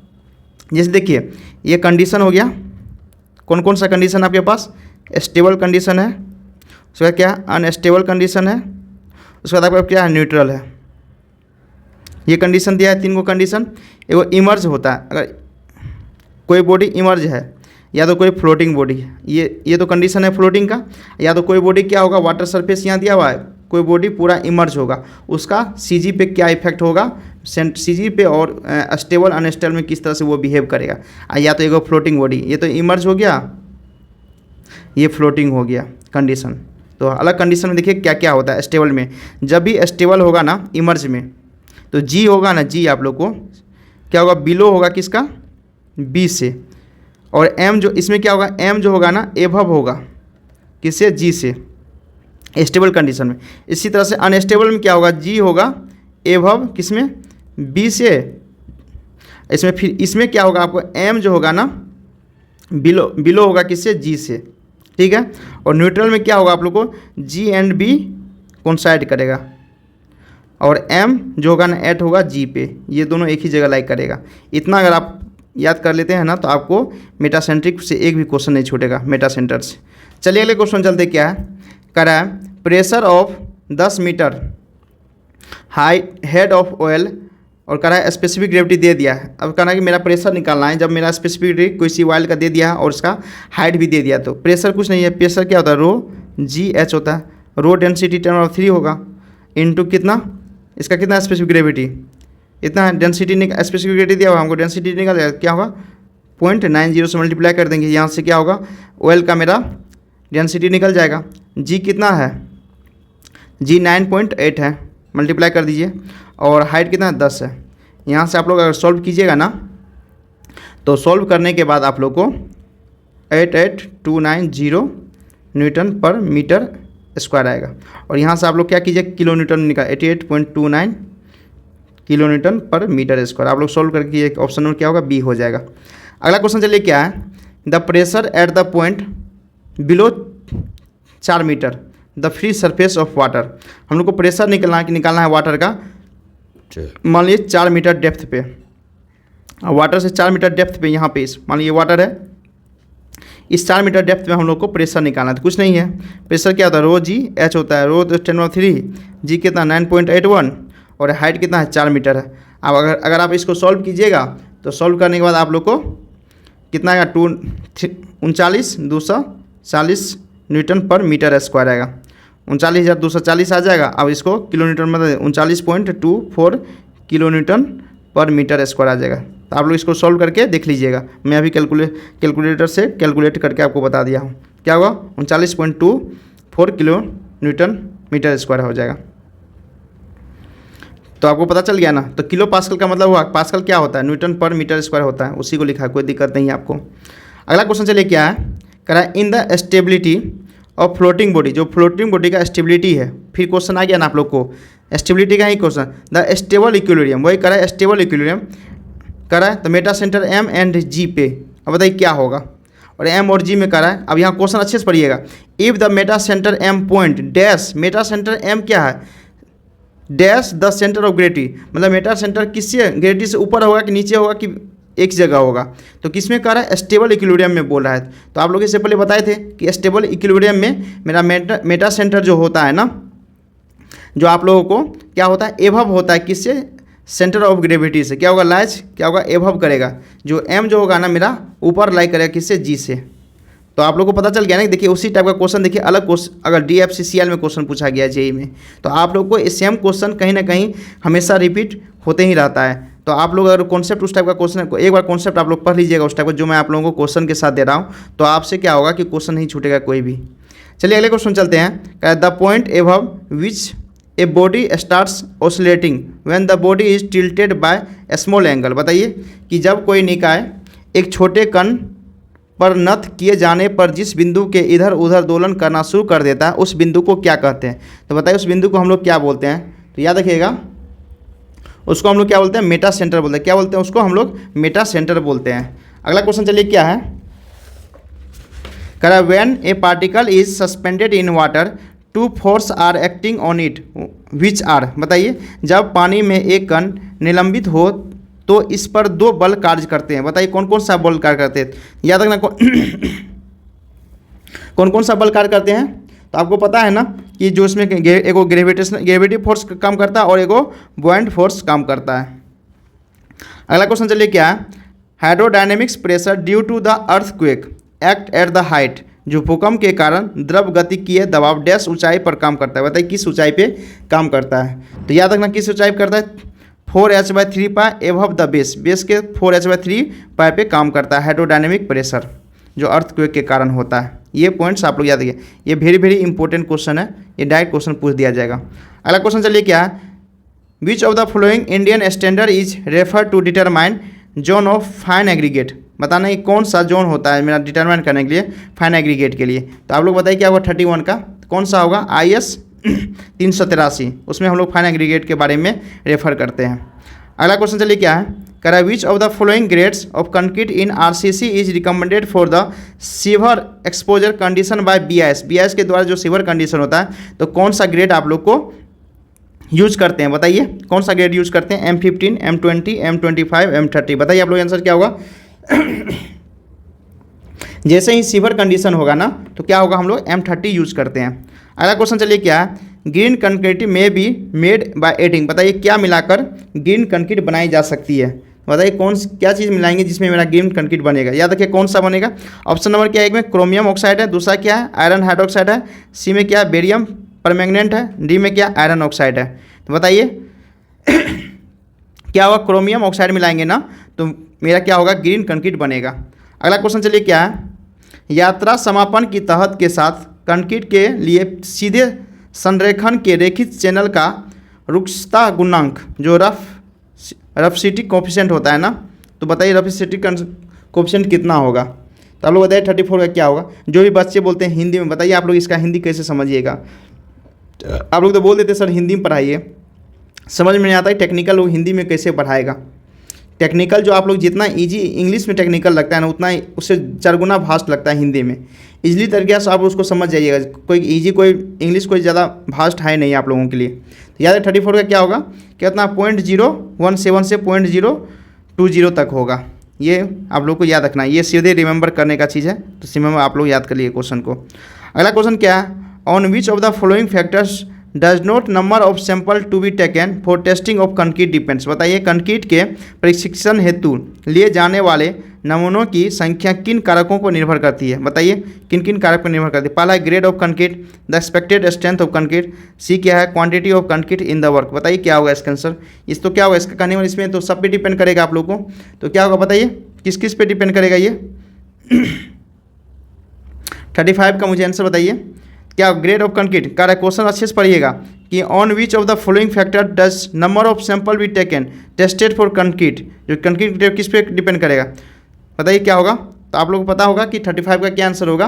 जैसे देखिए ये कंडीशन हो गया, कौन कौन सा कंडीशन आपके पास, स्टेबल कंडीशन है, उसके बाद क्या अनस्टेबल कंडीशन है, उसके बाद आपका क्या है न्यूट्रल है। ये कंडीशन दिया है 3 गो कंडीशन। एगो इमर्ज होता है, अगर कोई बॉडी इमर्ज है या तो कोई फ्लोटिंग बॉडी है, ये तो कंडीशन है फ्लोटिंग का, या तो कोई बॉडी क्या होगा वाटर सरफेस यहाँ दिया हुआ है, कोई बॉडी पूरा इमर्ज होगा, उसका सीजी पे क्या इफेक्ट होगा सीजी पे और स्टेबल अनस्टेबल में किस तरह से वो बिहेव करेगा। या तो एगो फ्लोटिंग बॉडी, ये तो इमर्ज हो गया, ये फ्लोटिंग हो गया कंडीशन। तो अलग कंडीशन में देखिए क्या क्या होता है स्टेबल में। जब भी स्टेबल होगा ना इमर्ज में तो जी होगा ना, जी आप लोग को क्या होगा बिलो होगा किसका बी से, और एम जो इसमें क्या होगा एम जो होगा ना एभव होगा किससे जी से स्टेबल कंडीशन में। इसी तरह से अनस्टेबल में क्या होगा जी होगा एभव किसमें बी से, इसमें फिर इसमें क्या होगा आपको एम जो होगा ना बिलो होगा किससे जी से, ठीक है। और न्यूट्रल में क्या होगा आप लोग को जी एंड बी कोइंसाइड करेगा, और एम जो होगा ना एट होगा जी पे, ये दोनों एक ही जगह लाइक करेगा। इतना अगर आप याद कर लेते हैं ना तो आपको मेटासेंट्रिक से एक भी क्वेश्चन नहीं छूटेगा मेटा सेंटर से। चलिए अगले क्वेश्चन चलते क्या है, कह रहा है pressure of 10 metre height head of oil, और कह रहा है स्पेसिफिक ग्रेविटी दे दिया है। अब कहना है कि मेरा प्रेशर निकालना है, जब मेरा स्पेसिफिक ग्रेविटी कोई सी ऑयल का दे दिया है और उसका हाइट भी दे दिया, तो प्रेशर कुछ नहीं है, प्रेशर क्या होता है रो जी एच होता है, रो डेंसिटी 10⁻³ होगा इंटू कितना इसका कितना स्पेसिफिक ग्रेविटी इतना है, डेंसिटी स्पेसिफिक ग्रेविटी दिया होगा हमको, डेंसिटी निकाल क्या होगा 0.90 से मल्टीप्लाई कर देंगे। यहाँ से क्या होगा ऑयल का मेरा डेंसिटी निकल जाएगा। जी कितना है, जी 9.8 है, मल्टीप्लाई कर दीजिए। और हाइट कितना है, 10 है। यहाँ से आप लोग अगर सॉल्व कीजिएगा ना, तो सॉल्व करने के बाद आप लोग को 88,290 न्यूटन पर मीटर स्क्वायर आएगा। और यहाँ से आप लोग क्या कीजिए, किलो न्यूटन निकाल, 88.29 किलो न्यूटन पर मीटर स्क्वायर। आप लोग सॉल्व करके ऑप्शन नंबर क्या होगा, बी हो जाएगा। अगला क्वेश्चन चलिए क्या है, the pressure at the point below 4 metre the free surface of water. हम लोग को प्रेशर निकालना है वाटर का, मान लीजिए 4 मीटर डेप्थ पे, वाटर से 4 मीटर डेप्थ पे यहाँ पे मान लीजिए वाटर है, इस 4 मीटर डेप्थ में हम लोग को प्रेशर निकालना है। तो कुछ नहीं है, प्रेशर क्या होता है, रो जी एच होता है, रो तो 10⁻³ जी कितना 9.81 और हाइट कितना है 4 मीटर है। अब अगर आप इसको सॉल्व कीजिएगा तो सॉल्व करने के बाद आप लोग को कितना आएगा, 39,240 न्यूटन पर मीटर स्क्वायर आएगा। 39,240 आ जाएगा। अब इसको किलो न्यूटन में 39.24 किलो न्यूटन पर मीटर स्क्वायर आ जाएगा। तो आप लोग इसको सॉल्व करके देख लीजिएगा। मैं अभी कैलकुलेटर से कैलकुलेट करके आपको बता दिया हूँ। क्या हुआ, 39.24 किलो न्यूटन मीटर स्क्वायर हो जाएगा। तो आपको पता चल गया ना। तो किलो पास्कल का मतलब हुआ, पास्कल क्या होता है, न्यूटन पर मीटर स्क्वायर होता है, उसी को लिखा है, कोई दिक्कत नहीं है आपको। अगला क्वेश्चन चलिए क्या है, कह रहा है in the stability of floating body, जो फ्लोटिंग बॉडी का स्टेबिलिटी है। फिर क्वेश्चन आ गया ना आप लोग को, स्टेबिलिटी का ही क्वेश्चन, द स्टेबल इक्विलिब्रियम, वही कह रहा है स्टेबल इक्विलिब्रियम कह रहा है। तो मेटा सेंटर एम एंड जी पे, अब बताइए क्या होगा, और एम और जी में कह रहा है। अब यहाँ क्वेश्चन अच्छे से पढ़िएगा, if the meta centre M point dash, meta centre M क्या है, dash the centre of gravity, मतलब मेटा सेंटर किससे, ग्रेविटी से ऊपर होगा कि नीचे होगा कि एक जगह होगा। तो किसमें कह रहा है, स्टेबल इक्विलिब्रियम में बोल रहा है। तो आप लोग इससे पहले बताए थे कि स्टेबल इक्विलिब्रियम में मेरा मेटा सेंटर जो होता है ना, जो आप लोगों को क्या होता है, एभव होता है, किससे, सेंटर ऑफ ग्रेविटी से। क्या होगा, लाइज क्या होगा, एभव करेगा। जो एम जो होगा ना मेरा ऊपर लाई करेगा, किससे, जी से। तो आप लोग को पता चल गया ना। देखिए उसी टाइप का क्वेश्चन, देखिए अलग क्वेश्चन अगर DFCCL में क्वेश्चन पूछा गया जेई में, तो आप लोग को सेम क्वेश्चन कहीं ना कहीं हमेशा रिपीट होते ही रहता है। तो आप लोग अगर कॉन्सेप्ट उस टाइप का क्वेश्चन है, एक बार कॉन्सेप्ट आप लोग पढ़ लीजिएगा उस टाइप का, जो मैं आप लोगों को क्वेश्चन के साथ दे रहा हूँ, तो आपसे क्या होगा कि क्वेश्चन नहीं छूटेगा कोई भी। चलिए अगले क्वेश्चन चलते हैं। The point above which a body starts oscillating when the body is tilted by a small angle. बताइए कि जब कोई निकाय एक छोटे कण पर नत किए जाने पर जिस बिंदु के इधर उधर दोलन करना शुरू कर देता है, उस बिंदु को क्या कहते हैं। तो बताइए उस बिंदु को हम लोग क्या बोलते हैं। तो याद रखिएगा, उसको हम लोग क्या बोलते हैं, मेटा सेंटर बोलते हैं। क्या बोलते हैं उसको हम लोग, मेटा सेंटर बोलते हैं। अगला क्वेश्चन चलिए क्या है, कह रहा है when a particle is suspended in water two force are acting on it which are. बताइए जब पानी में एक कण निलंबित हो तो इस पर 2 बल कार्य करते हैं। बताइए कौन कौन सा बल कार्य करते हैं, याद रखना कौन कौन सा बल कार्य करते हैं। तो आपको पता है ना कि जो इसमें एगो ग्रेविटी फोर्स काम करता है और एगो बुओयंट फोर्स काम करता है। अगला क्वेश्चन चलिए क्या है, hydrodynamics pressure due to the earthquake act at the height, जो भूकंप के कारण द्रव गतिकीय दबाव डैश ऊंचाई पर काम करता है। बताइए किस ऊंचाई पे काम करता है। तो याद रखना किस ऊंचाई पर करता है, 4h/3 pi above the base, base के 4h/3 पाई पे काम करता है हाइड्रोडायनेमिक प्रेशर, जो अर्थक्वेक के कारण होता है। ये पॉइंट्स आप लोग याद रखिए, ये वेरी वेरी इंपॉर्टेंट क्वेश्चन है, ये डायरेक्ट क्वेश्चन पूछ दिया जाएगा। अगला क्वेश्चन चलिए क्या है, which of the following Indian standard is refer to determine zone of fine aggregate. बताना कि कौन सा जोन होता है मेरा डिटरमाइन करने के लिए फाइन एग्रीगेट के लिए। तो आप लोग बताइए क्या होगा 31 का, कौन सा होगा, IS 383, उसमें हम लोग फाइन एग्रीगेट के बारे में रेफर करते हैं। अगला क्वेश्चन चलिए क्या है, कह रहा है which of the following grades of concrete in RCC is recommended for the sewer exposure condition bye BIS के द्वारा जो सीवर कंडीशन होता है, तो कौन सा ग्रेड आप लोग को यूज करते हैं। बताइए कौन सा ग्रेड यूज करते हैं, M15, M20, M25, M30। बताइए आप लोग आंसर क्या होगा। जैसे ही सीवर कंडीशन होगा ना, तो क्या होगा, हम लोग M30 यूज करते हैं। अगला क्वेश्चन चलिए क्या है, ग्रीन कंक्रीट में बी मेड बाय एडिंग। बताइए क्या मिलाकर ग्रीन कंक्रीट बनाई जा सकती है। बताइए क्या चीज़ मिलाएंगे जिसमें मेरा ग्रीन कंक्रीट बनेगा। याद रखिए कौन सा बनेगा। ऑप्शन नंबर क्या है, एक में क्रोमियम ऑक्साइड है, दूसरा क्या है आयरन हाइड्रोक्साइड है, सी में क्या है बेरियम परमैंगनेट है, डी में क्या आयरन ऑक्साइड है। तो बताइए क्या होगा, क्रोमियम ऑक्साइड मिलाएंगे ना, तो मेरा क्या होगा, ग्रीन कंक्रीट बनेगा। अगला क्वेश्चन चलिए क्या है, यात्रा समापन की तहत के साथ कंक्रीट के लिए सीधे संरेखण के रेखित चैनल का रुक्षता गुणांक जो रफसिटी कोफिशिएंट होता है ना, तो बताइए रफसिटी कोफिशिएंट कितना होगा। तो आप लोग बताइए 34 का क्या होगा। जो भी बच्चे बोलते हैं हिंदी में, बताइए आप लोग इसका हिंदी कैसे समझिएगा। आप लोग तो बोल देते सर हिंदी में पढ़ाइए, समझ में नहीं आता है टेक्निकल लोग हिंदी में कैसे पढ़ाएगा। टेक्निकल जो आप लोग जितना इजी इंग्लिश में टेक्निकल लगता है ना, उतना ही उससे 4 गुना भास्ट लगता है हिंदी में। इजली तरीके से आप उसको समझ जाइएगा। कोई इजी कोई इंग्लिश कोई ज़्यादा भास्ट है नहीं आप लोगों के लिए। तो याद है 34 का क्या होगा, कितना 0.017 से 0.020 तक होगा। ये आप लोग को याद रखना है, ये सीधे रिमेंबर करने का चीज़ है। तो सिमेंबर आप लोग याद कर लिए क्वेश्चन को। अगला क्वेश्चन क्या है, on which of the following factors does not number of sample to be taken for testing of concrete depends. बताइए कंक्रीट के परीक्षण हेतु लिए जाने वाले नमूनों की संख्या किन कारकों पर निर्भर करती है। बताइए किन किन कारक पर निर्भर करती है। पहला है grade of concrete, the expected strength of concrete. C क्या है, quantity of concrete in the work. बताइए क्या होगा इसका आंसर। इस तो क्या होगा इसका कहने वाले, इसमें तो सब पे डिपेंड करेगा आप लोग को। तो क्या होगा बताइए, किस किस पे डिपेंड करेगा ये 35 का मुझे आंसर बताइए। क्या ग्रेड ऑफ कंक्रीट का क्वेश्चन अच्छे से पढ़िएगा कि on which of the following factor does number of sample be taken tested for concrete. जो कंक्रीट किस पे डिपेंड करेगा बताइए क्या होगा। तो आप लोगों को पता होगा कि 35 का क्या आंसर होगा।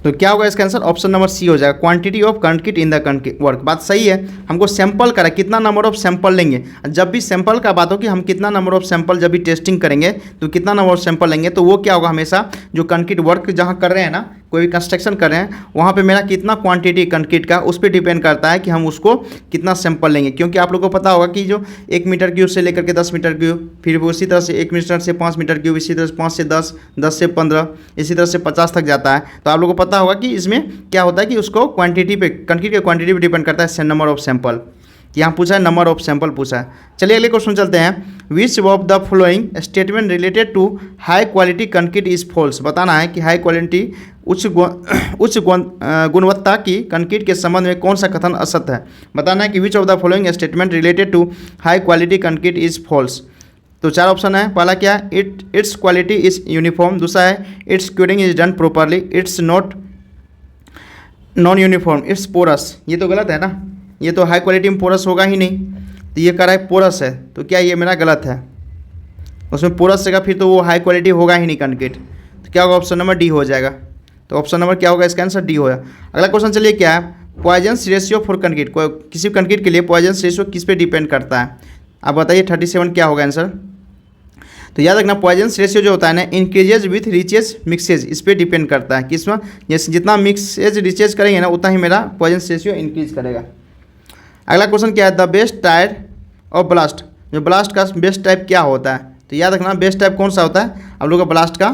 तो क्या होगा इसका आंसर, ऑप्शन नंबर सी हो जाएगा, quantity of concrete in the concrete work. बात सही है, हमको सैंपल करा कितना नंबर ऑफ सैंपल लेंगे। जब भी सैंपल का बात हो कि हम कितना नंबर ऑफ सैंपल जब भी टेस्टिंग करेंगे तो कितना नंबर ऑफ सैंपल लेंगे, तो वो क्या होगा हमेशा जो कंक्रीट वर्क जहाँ कर रहे हैं ना, कोई भी कंस्ट्रक्शन कर रहे हैं वहाँ पे मेरा कितना क्वांटिटी कंक्रीट का उस पर डिपेंड करता है कि हम उसको कितना सैंपल लेंगे। क्योंकि आप लोगों को पता होगा कि जो 1 मीटर क्यूब से लेकर के 10 मीटर क्यूब, फिर उसी तरह से 1 मीटर से 5 मीटर क्यूब, इसी तरह से 5 से 10, 10 से 15, इसी तरह से 50 तक जाता है। तो आप लोगों को पता होगा कि इसमें क्या होता है कि उसको क्वांटिटी पे कंक्रीट के क्वांटिटी पे डिपेंड करता है नंबर ऑफ सैंपल। यहाँ पूछा है नंबर ऑफ सैंपल पूछा है। चलिए अगले क्वेश्चन चलते हैं। Which of the following statement related to high quality concrete is false. बताना है कि हाई क्वालिटी उच्च गुणवत्ता की कंक्रीट के संबंध में कौन सा कथन असत्य है। बताना है कि which of the following statement related to high quality concrete is false. तो 4 ऑप्शन है। पहला क्या है, इट्स क्वालिटी इज यूनिफॉर्म। दूसरा है it's curing is done properly. It's non uniform. It's porous. ये तो गलत है ना, ये तो हाई क्वालिटी में पोरस होगा ही नहीं। तो ये कह रहा है पोरस है, तो क्या ये मेरा गलत है, उसमें पोरस रहेगा फिर तो वो हाई क्वालिटी होगा ही नहीं कंक्रीट। तो क्या होगा, ऑप्शन नंबर डी हो जाएगा। तो ऑप्शन नंबर क्या होगा इसका आंसर, डी होगा। अगला क्वेश्चन चलिए क्या है, पॉइजन्स रेशियो फॉर कंक्रीट। किसी कंक्रीट के लिए पॉइजन्स रेशियो किस पे डिपेंड करता है। आप बताइए 37 क्या होगा आंसर। तो याद रखना पॉइजन्स रेशियो जो होता है ना, इंक्रीजेज विथ रिचेज मिक्सेज, इस पर डिपेंड करता है। किसमें, जैसे जितना मिक्सेज रिचेज करेंगे ना उतना ही मेरा पॉइजन्स रेशियो इंक्रीज करेगा। अगला क्वेश्चन क्या है, the best type of blast. जो ब्लास्ट का बेस्ट टाइप क्या होता है। तो याद रखना बेस्ट टाइप कौन सा होता है आप लोग का ब्लास्ट का।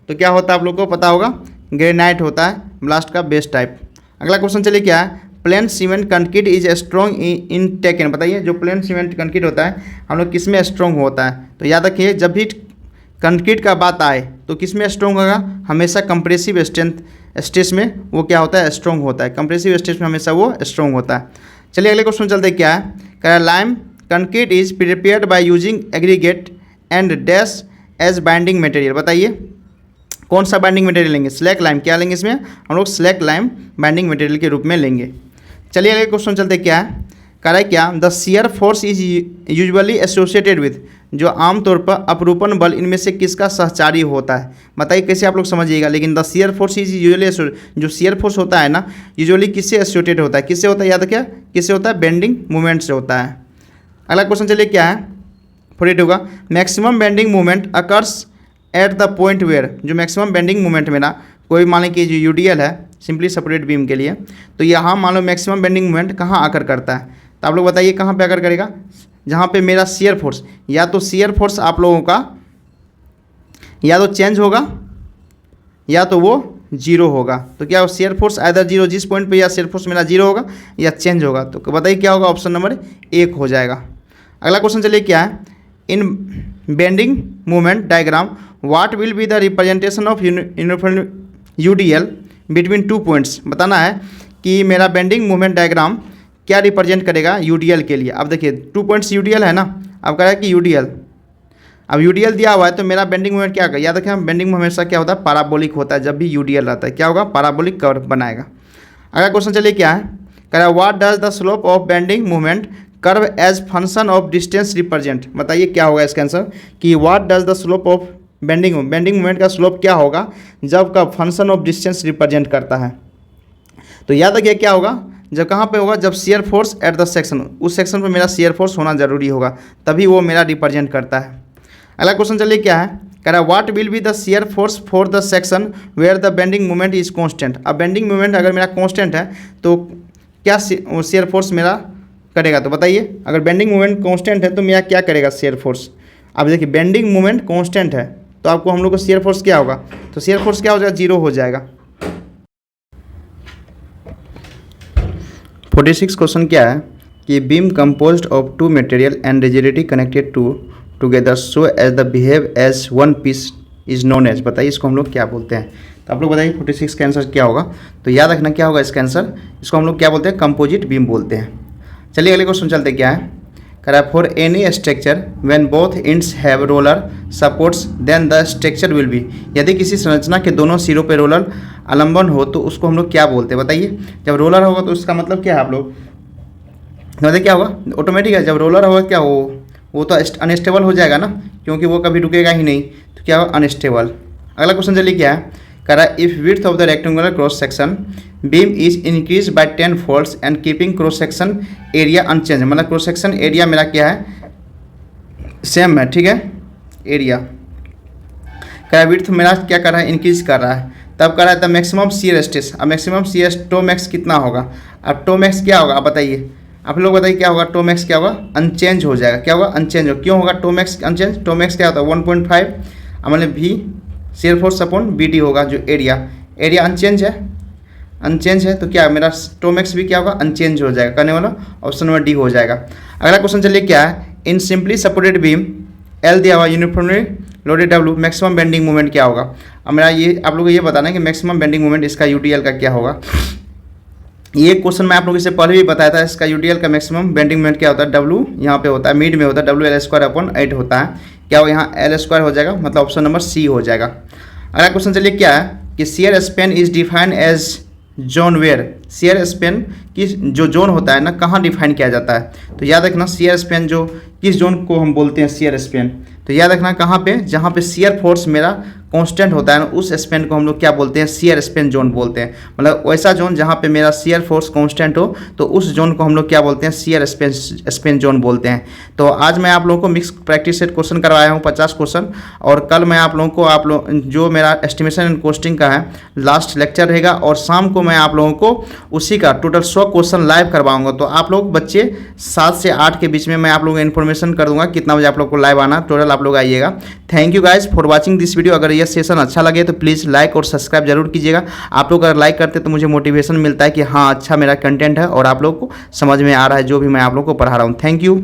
तो क्या होता है आप लोग को पता होगा, ग्रेनाइट होता है ब्लास्ट का बेस्ट टाइप। अगला क्वेश्चन चलिए क्या है, plane cement concrete is strong in taken. बताइए जो प्लेन सीमेंट कंक्रीट होता है हम लोग किस में स्ट्रॉन्ग होता है। तो याद रखिए जब भी कंक्रीट का बात आए तो किस में स्ट्रॉन्ग होगा, हमेशा कंप्रेसिव स्ट्रेस में वो क्या होता है, स्ट्रॉन्ग होता है। कंप्रेसिव स्ट्रेस में हमेशा वो स्ट्रॉन्ग होता है। चलिए अगले क्वेश्चन चलते क्या है, कह lime concrete is prepared by using aggregate and dash as binding material. बताइए कौन सा बाइंडिंग मटेरियल लेंगे, स्लैक लाइम। क्या लेंगे इसमें हम लोग, स्लैक लाइम बाइंडिंग मटेरियल के रूप में लेंगे। चलिए अगले क्वेश्चन चलते क्या है, कह रहा है क्या, the shear force is usually associated with. जो आमतौर पर अपरूपण बल इनमें से किसका सहचारी होता है। बताइए कैसे आप लोग समझिएगा। लेकिन the shear force is usually, जो शियर फोर्स होता है ना यूजुअली किससे एसोसिएटेड होता है, किससे होता है याद क्या, किससे होता है, बेंडिंग मूवमेंट से होता है। अगला क्वेश्चन चलिए क्या है, 42 होगा, maximum bending movement occurs at the point where. जो मैक्सिमम बेंडिंग मूवमेंट में ना कोई मान लें कि जो यूडीएल है सिंपली सेपरेट बीम के लिए, तो यहाँ मान लो मैक्सिमम बेंडिंग मूवमेंट कहाँ आकर करता है। तो आप लोग बताइए कहाँ पे आकर करेगा, जहाँ पे मेरा शियर फोर्स, या तो शियर फोर्स आप लोगों का या तो चेंज होगा या तो वो जीरो होगा। तो क्या हो, शियर फोर्स आइदर जीरो, जिस पॉइंट पे या शियर फोर्स मेरा जीरो होगा या चेंज होगा। तो बताइए क्या होगा, ऑप्शन नंबर 1 हो जाएगा। अगला क्वेश्चन चलिए क्या है, in bending movement diagram what will be the representation of UDL between 2 points. बताना है कि मेरा बेंडिंग मूवमेंट डायग्राम क्या रिप्रेजेंट करेगा यूडीएल के लिए। अब देखिए 2 पॉइंट्स यूडीएल है ना, अब कह रहा है कि यूडीएल अब यूडीएल दिया हुआ है तो मेरा बेंडिंग मोमेंट क्या होगा, याद रखें बेंडिंग मोमेंट हमेशा क्या होता है, पैराबोलिक होता है। जब भी यूडीएल रहता है क्या होगा, पैराबोलिक कर्व बनाएगा। अगला क्वेश्चन चलिए क्या है, कह रहा है what does the slope of bending moment curve as function of distance represent. बताइए क्या होगा इसका आंसर, कि what does the slope of bending moment का स्लोप क्या होगा जब का फंक्शन ऑफ डिस्टेंस रिप्रेजेंट करता है। तो याद रखिए क्या होगा, जब कहाँ पे होगा, जब shear force at the section, उस सेक्शन पे मेरा शेयर फोर्स होना जरूरी होगा, तभी वो मेरा रिप्रेजेंट करता है। अगला क्वेश्चन चलिए क्या है, कह रहा है what will be the shear force for the section where the bending moment is constant. अब बेंडिंग मोमेंट अगर मेरा कांस्टेंट है तो क्या शेयर फोर्स मेरा करेगा, तो बताइए अगर बेंडिंग मोमेंट कांस्टेंट है तो मेरा क्या करेगा शेयर फोर्स। अब देखिए बेंडिंग मोमेंट कांस्टेंट है तो आपको हम लोग को शेयर फोर्स क्या होगा, तो शेयर फोर्स क्या हो जाएगा, 0 हो जाएगा। 46 क्वेश्चन क्या है कि beam composed of two material and rigidity connected together so as the behave as one piece is known as. बताइए इसको हम लोग क्या बोलते हैं, तो आप लोग बताइए 46 का आंसर क्या होगा। तो याद रखना क्या होगा इसका आंसर, इसको हम लोग क्या बोलते हैं, कंपोजिट बीम बोलते हैं। चलिए अगले क्वेश्चन चलते क्या है, कह रहा है for any structure when both ends have roller supports then the structure will be. यदि किसी संरचना के दोनों सिरों पे रोलर आलम्बन हो तो उसको हम लोग क्या बोलते हैं, बताइए। जब रोलर होगा तो उसका मतलब क्या है, आप लोग बताइए क्या होगा, ऑटोमेटिक है। जब रोलर होगा क्या वो तो अनस्टेबल हो जाएगा ना, क्योंकि वो कभी रुकेगा ही नहीं, तो क्या होगा, अनस्टेबल। अगला क्वेश्चन चलिए क्या है, कह रहा है if width of the rectangular cross section beam is increase by 10 folds and keeping cross section area unchange. मतलब क्रॉस सेक्शन एरिया मेरा क्या है, सेम है, ठीक है, एरिया। कह रहा है विड्थ मेरा क्या कर रहा है, इंक्रीज कर रहा है, तब कर रहा है द मैक्सिमम शियर स्ट्रेस। अब मैक्सिमम शियर टो मैक्स कितना होगा, अब टो मैक्स क्या होगा, आप बताइए, आप लोग बताइए क्या होगा, टो मैक्स क्या होगा, अनचेंज हो जाएगा। क्या होगा, अनचेंज हो, क्यों होगा tau max unchange, tau max क्या होता है 1.5 मतलब भी शेयर फोर्स अपॉन BD होगा, जो एरिया अनचेंज है तो क्या मेरा टो मैक्स भी क्या होगा, अनचेंज हो जाएगा। करने वाला ऑप्शन नंबर डी हो जाएगा। अगला क्वेश्चन चलिए क्या है, इन सिंपली सपोर्टेड बीम L दिया हुआ uniformly loaded W maximum bending moment क्या होगा। अब मेरा ये आप लोगों को ये बताना है कि मैक्सिमम बेंडिंग मोमेंट इसका UDL का क्या होगा। ये क्वेश्चन मैं आप लोगों से पहले भी बताया था, इसका UDL का मैक्सिमम बेंडिंग मोमेंट क्या होता है, W यहाँ पे होता है, मिड में होता है, WL²/8 होता है। क्या हो, यहाँ L² हो जाएगा, मतलब ऑप्शन नंबर सी हो जाएगा। अगला क्वेश्चन चलिए क्या है कि shear span is defined as zone where. Shear span की जो जोन होता है ना, कहाँ डिफाइन किया जाता है, तो याद रखना शियर स्पेन जो किस जोन को हम बोलते हैं शियर स्पेन, तो याद रखना कहाँ पे, जहाँ पे शियर फोर्स मेरा कांस्टेंट होता है ना, उस स्पेन को हम लोग क्या बोलते हैं, शियर स्पेन जोन बोलते हैं। मतलब वैसा जोन जहाँ पे मेरा शियर फोर्स कांस्टेंट हो तो उस जोन को हम लोग क्या बोलते हैं, शियर स्पेन जोन बोलते हैं। तो आज मैं आप लोगों को मिक्स प्रैक्टिस सेट क्वेश्चन करवाया हूँ 50 क्वेश्चन, और कल मैं आप लोगों को जो मेरा एस्टिमेशन एंड कोस्टिंग का है लास्ट लेक्चर रहेगा, और शाम को मैं आप लोगों को उसी का टोटल 100 क्वेश्चन लाइव करवाऊंगा। तो आप लोग बच्चे 7 से 8 के बीच में मैं आप लोगों को इन्फॉर्मेशन कर दूंगा कितना बजे आप लोग को लाइव आना, टोटल आप लोग आइएगा। Thank you guys for watching this video. अगर ये सेशन अच्छा लगे तो प्लीज़ लाइक और सब्सक्राइब जरूर कीजिएगा। आप लोग अगर लाइक करते तो मुझे मोटिवेशन मिलता है कि हाँ अच्छा मेरा कंटेंट है और आप लोग को समझ में आ रहा है जो भी मैं आप लोग को पढ़ा रहा हूँ। Thank you.